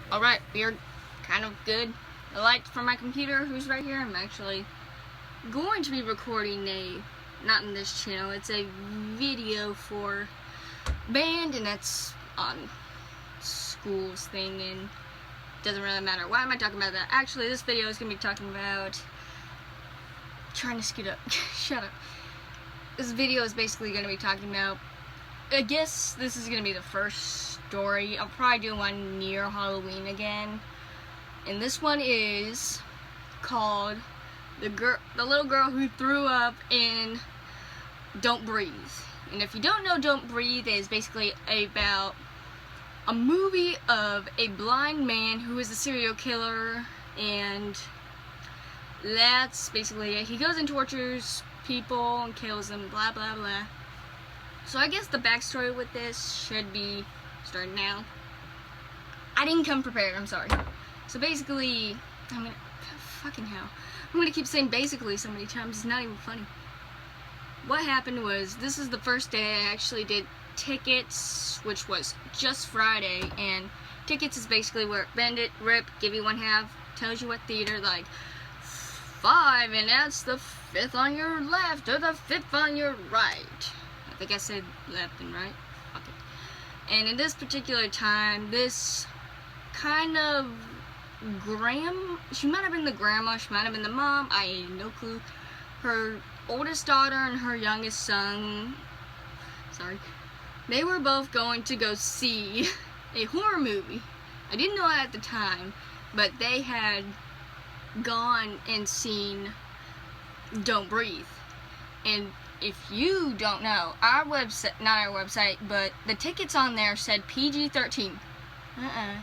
Alright, we're kind of good. The lights from my computer, who's right here, I'm actually going to be recording not in this channel, it's a video for band, and that's on school's thing, and doesn't really matter. Why am I talking about that? Actually, this video is going to be talking about trying to scoot up. Shut up. This video is basically going to be talking about, I guess this is going to be the first story. I'll probably do one near Halloween again. And this one is called The Little Girl Who Threw Up in Don't Breathe. And if you don't know, Don't Breathe is basically about a movie of a blind man who is a serial killer, and that's basically it. He goes and tortures people and kills them, blah blah blah. So I guess the backstory with this should be starting now. I didn't come prepared, I'm sorry. So basically, fucking hell. I'm gonna keep saying basically so many times, it's not even funny. What happened was, this is the first day I actually did tickets, which was just Friday, and tickets is basically where bend it, rip, give you one half, tells you what theater, like 5, and that's the 5th on your left, or the 5th on your right. I think I said left and right. Okay. And in this particular time, this kind of she might have been the grandma, she might have been the mom, I had no clue. Her oldest daughter and her youngest son, they were both going to go see a horror movie. I didn't know it at the time, but they had gone and seen Don't Breathe. And if you don't know, our website, not our website, but the tickets on there said PG-13.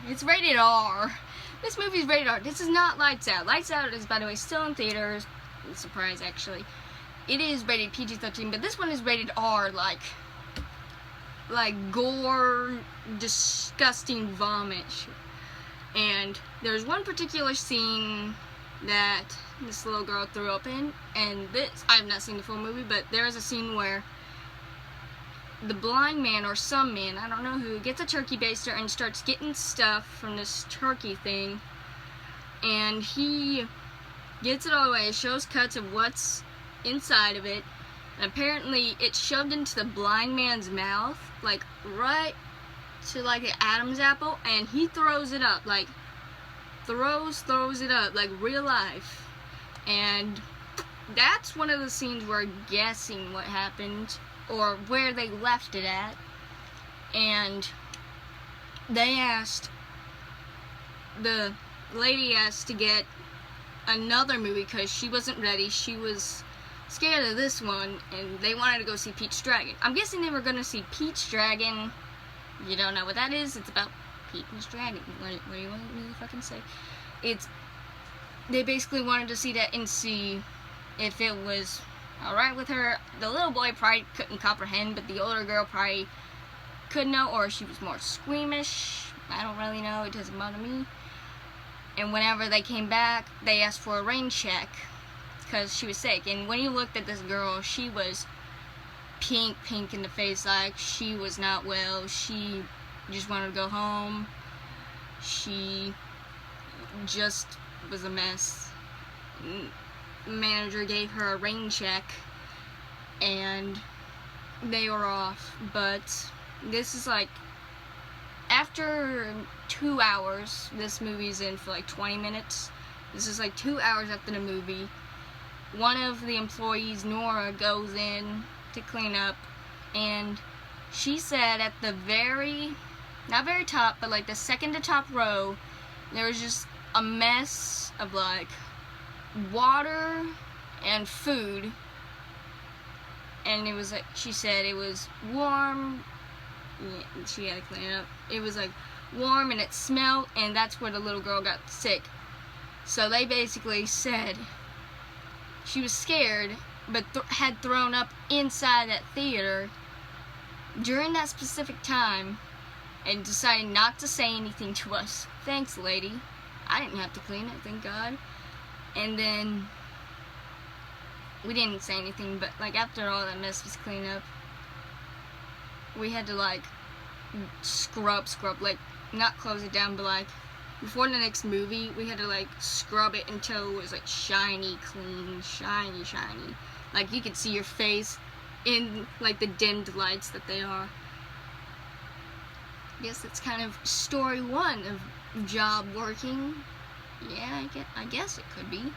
It's rated R. This movie's rated R. This is not Lights Out. Lights Out is, by the way, still in theaters. Surprise, actually. It is rated PG-13, but this one is rated R, like gore, disgusting vomit. And there's one particular scene that this little girl threw up in, and this, I have not seen the full movie, but there is a scene where the blind man, or some man, I don't know who, gets a turkey baster and starts getting stuff from this turkey thing, and he gets it all away. It shows cuts of what's inside of it, and apparently it's shoved into the blind man's mouth, like right to like an Adam's apple, and he throws it up, like throws it up like real life. And that's one of the scenes where I'm guessing what happened, or where they left it at. And they asked, the lady asked to get another movie because she wasn't ready. She was scared of this one, and they wanted to go see Pete's Dragon. I'm guessing they were going to see Pete's Dragon. You don't know what that is? It's about Pete's Dragon. What do you want me to fucking say? They basically wanted to see that and see if it was alright with her. The little boy probably couldn't comprehend, but the older girl probably could know, or she was more squeamish. I don't really know, it doesn't bother me. And whenever they came back, they asked for a rain check because she was sick. And when you looked at this girl, she was pink in the face, like she was not well. She just wanted to go home. She just was a mess. Manager gave her a rain check and they were off. But this is like after 2 hours. This movie's in for like 20 minutes. This is like 2 hours after the movie. One of the employees, Nora, goes in to clean up, and she said at the not very top, but like the second to top row, there was just a mess of like water and food, and it was like, she said it was warm. Yeah, she had to clean it up. It was like warm and it smelled, and that's where the little girl got sick. So they basically said she was scared, but had thrown up inside that theater during that specific time and decided not to say anything to us. Thanks, lady. I didn't have to clean it, thank God. And then we didn't say anything, but like after all that mess was cleaned up, we had to like scrub, like not close it down, but like before the next movie, we had to like scrub it until it was like shiny, clean, shiny. Like you could see your face in like the dimmed lights that they are. I guess that's kind of story one of job working. Yeah, I guess it could be.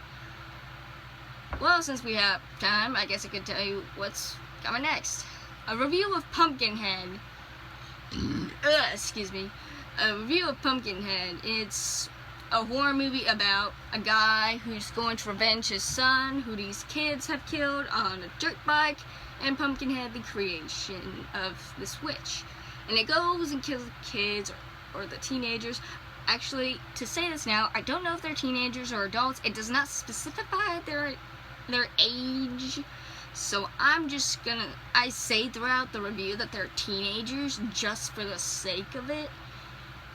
Well, since we have time, I guess I could tell you what's coming next. A review of Pumpkinhead. Excuse me. A review of Pumpkinhead. It's a horror movie about a guy who's going to revenge his son, who these kids have killed on a dirt bike, and Pumpkinhead, the creation of this witch. And it goes and kills the kids or the teenagers. Actually, to say this now, I don't know if they're teenagers or adults. It does not specify their age. So I'm just gonna, I say throughout the review that they're teenagers just for the sake of it.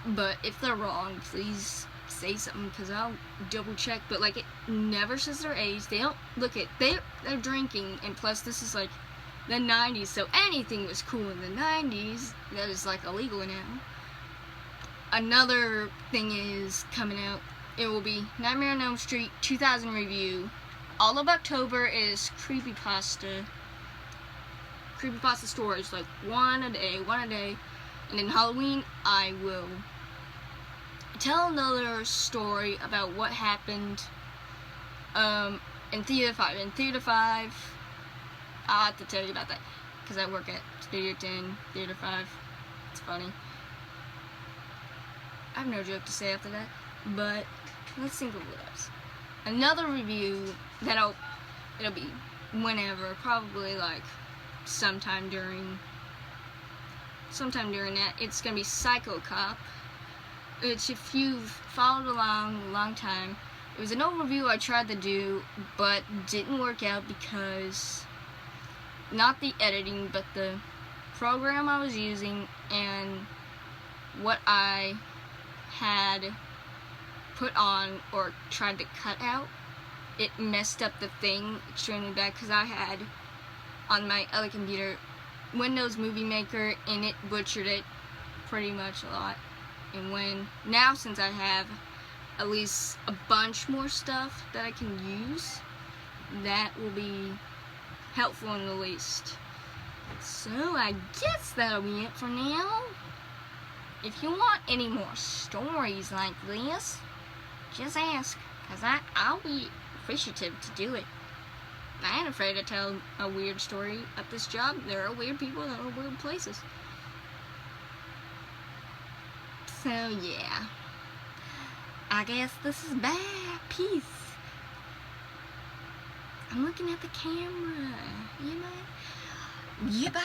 But if they're wrong, please say something, because I'll double check. But like, it never says their age. They don't look at, they're drinking, and plus this is like the 90s, so anything was cool in the 90s that is like illegal now. Another thing is coming out. It will be Nightmare on Elm Street 2000 review. All of October is creepypasta stories, like one a day. And then Halloween, I will tell another story about what happened in Theater 5. In Theater 5, I'll have to tell you about that, because I work at Studio 10, Theater 5. It's funny. I have no joke to say after that, but let's think of what else. Another review it'll be whenever, probably like sometime during that. It's gonna be Psycho Cop, which, if you've followed along a long time, it was an old review I tried to do, but didn't work out because not the editing, but the program I was using and what I had put on or tried to cut out, it messed up the thing extremely bad, because I had on my other computer Windows Movie Maker, and it butchered it pretty much a lot. And now since I have at least a bunch more stuff that I can use, that will be helpful in the least. So I guess that'll be it for now. If you want any more stories like this, just ask, because I'll be appreciative to do it. I ain't afraid to tell a weird story at this job. There are weird people that are weird places. So yeah, I guess this is bad. Peace. I'm looking at the camera, you know? Yeah, bye.